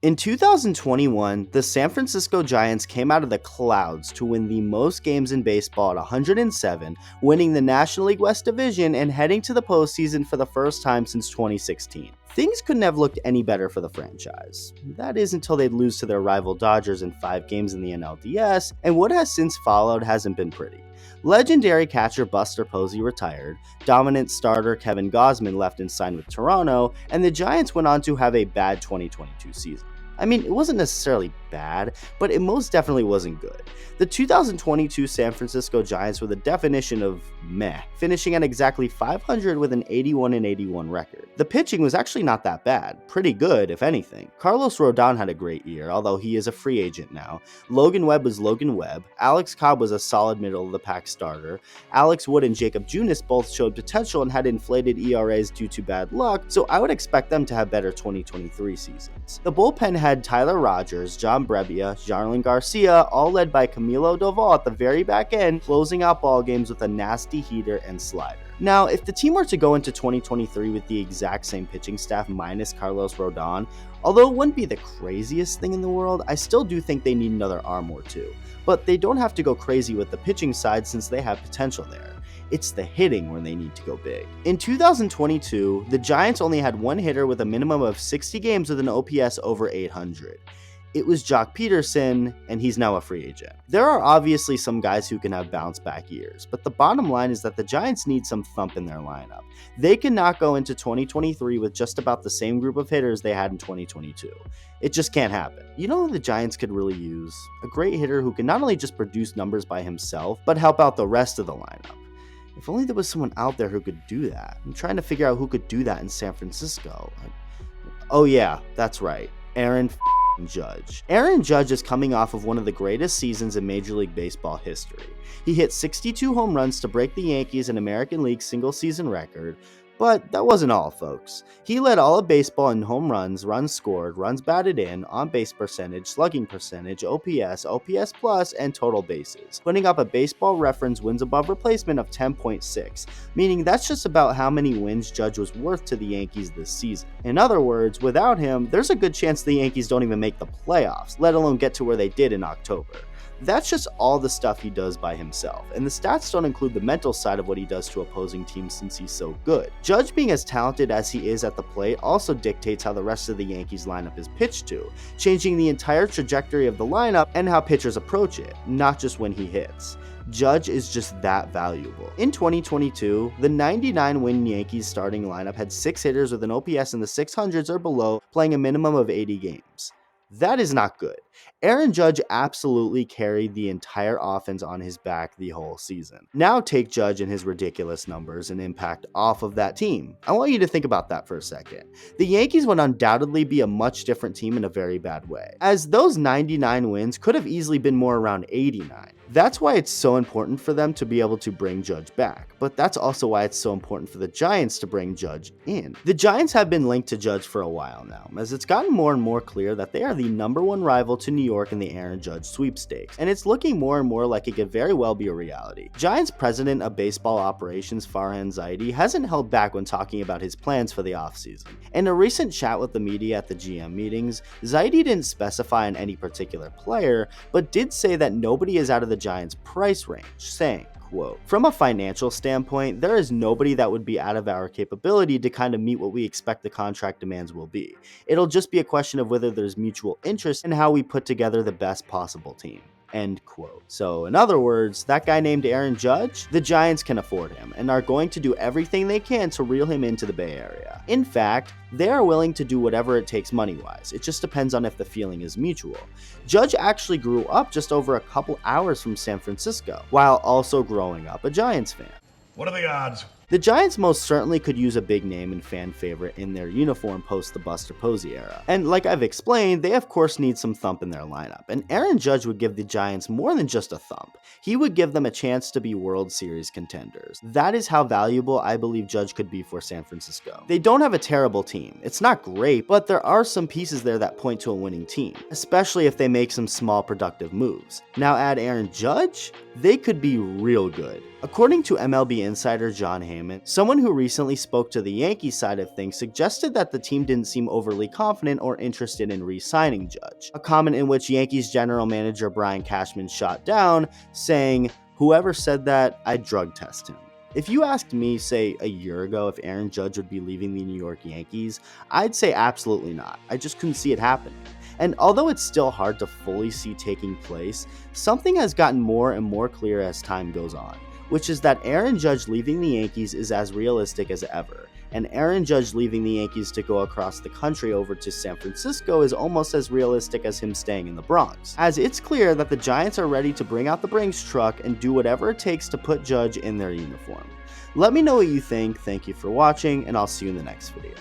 In 2021, the San Francisco Giants came out of the clouds to win the most games in baseball at 107, winning the National League West Division and heading to the postseason for the first time since 2016. Things couldn't have looked any better for the franchise. That is until they'd lose to their rival Dodgers in 5 games in the NLDS, and what has since followed hasn't been pretty. Legendary catcher Buster Posey retired, dominant starter Kevin Gausman left and signed with Toronto, and the Giants went on to have a bad 2022 season. I mean, it wasn't necessarily bad, but it most definitely wasn't good. The 2022 San Francisco Giants were the definition of meh, finishing at exactly 500 with an 81-81 record. The pitching was actually not that bad, pretty good if anything. Carlos Rodon had a great year, although he is a free agent now. Logan Webb was Logan Webb, Alex Cobb was a solid middle-of-the-pack starter, Alex Wood and Jacob Junis both showed potential and had inflated ERAs due to bad luck, so I would expect them to have better 2023 seasons. The bullpen had Tyler Rogers, John Brebbia, Jarlin Garcia, all led by Camilo Doval at the very back end, closing out ball games with a nasty heater and slider. Now, if the team were to go into 2023 with the exact same pitching staff minus Carlos Rodon, although it wouldn't be the craziest thing in the world, I still do think they need another arm or two. But they don't have to go crazy with the pitching side since they have potential there. It's the hitting where they need to go big. In 2022, the Giants only had one hitter with a minimum of 60 games with an OPS over 800. It was Jock Peterson, and he's now a free agent. There are obviously some guys who can have bounce back years, but the bottom line is that the Giants need some thump in their lineup. They cannot go into 2023 with just about the same group of hitters they had in 2022. It just can't happen. You know who the Giants could really use? A great hitter who can not only just produce numbers by himself, but help out the rest of the lineup. If only there was someone out there who could do that. I'm trying to figure out who could do that in San Francisco. Oh yeah, that's right. Aaron Judge. Aaron Judge is coming off of one of the greatest seasons in Major League Baseball history. He hit 62 home runs to break the Yankees and American League single-season record, but that wasn't all, folks. He led all of baseball in home runs, runs scored, runs batted in, on-base percentage, slugging percentage, OPS, OPS plus, and total bases, putting up a Baseball Reference wins above replacement of 10.6, meaning that's just about how many wins Judge was worth to the Yankees this season. In other words, without him, there's a good chance the Yankees don't even make the playoffs, let alone get to where they did in October. That's just all the stuff he does by himself, and the stats don't include the mental side of what he does to opposing teams since he's so good. Judge being as talented as he is at the plate also dictates how the rest of the Yankees lineup is pitched to, changing the entire trajectory of the lineup and how pitchers approach it, not just when he hits. Judge is just that valuable. In 2022, the 99-win Yankees starting lineup had 6 hitters with an OPS in the 600s or below, playing a minimum of 80 games. That is not good. Aaron Judge absolutely carried the entire offense on his back the whole season. Now take Judge and his ridiculous numbers and impact off of that team. I want you to think about that for a second. The Yankees would undoubtedly be a much different team in a very bad way, as those 99 wins could have easily been more around 89. That's why it's so important for them to be able to bring Judge back, but that's also why it's so important for the Giants to bring Judge in. The Giants have been linked to Judge for a while now, as it's gotten more and more clear that they are the #1 rival to New York in the Aaron Judge sweepstakes, and it's looking more and more like it could very well be a reality. Giants president of baseball operations Farhan Zaidi hasn't held back when talking about his plans for the offseason. In a recent chat with the media at the GM meetings, Zaidi didn't specify on any particular player, but did say that nobody is out of the Giants' price range, saying, quote, "From a financial standpoint, there is nobody that would be out of our capability to kind of meet what we expect the contract demands will be. It'll just be a question of whether there's mutual interest in how we put together the best possible team." End quote. So in other words, that guy named Aaron Judge, the Giants can afford him and are going to do everything they can to reel him into the Bay Area. In fact, they are willing to do whatever it takes money-wise. It just depends on if the feeling is mutual. Judge actually grew up just over a couple hours from San Francisco, while also growing up a Giants fan. What are the odds? The Giants most certainly could use a big name and fan favorite in their uniform post the Buster Posey era. And like I've explained, they of course need some thump in their lineup, and Aaron Judge would give the Giants more than just a thump. He would give them a chance to be World Series contenders. That is how valuable I believe Judge could be for San Francisco. They don't have a terrible team. It's not great, but there are some pieces there that point to a winning team, especially if they make some small productive moves. Now add Aaron Judge, they could be real good. According to MLB insider John Hamm, entertainment, someone who recently spoke to the Yankees side of things suggested that the team didn't seem overly confident or interested in re-signing Judge, a comment in which Yankees general manager Brian Cashman shot down, saying, "Whoever said that, I'd drug test him." If you asked me, say, a year ago if Aaron Judge would be leaving the New York Yankees, I'd say absolutely not. I just couldn't see it happening. And although it's still hard to fully see taking place, something has gotten more and more clear as time goes on, which is that Aaron Judge leaving the Yankees is as realistic as ever, and Aaron Judge leaving the Yankees to go across the country over to San Francisco is almost as realistic as him staying in the Bronx, as it's clear that the Giants are ready to bring out the Brinks truck and do whatever it takes to put Judge in their uniform. Let me know what you think. Thank you for watching, and I'll see you in the next video.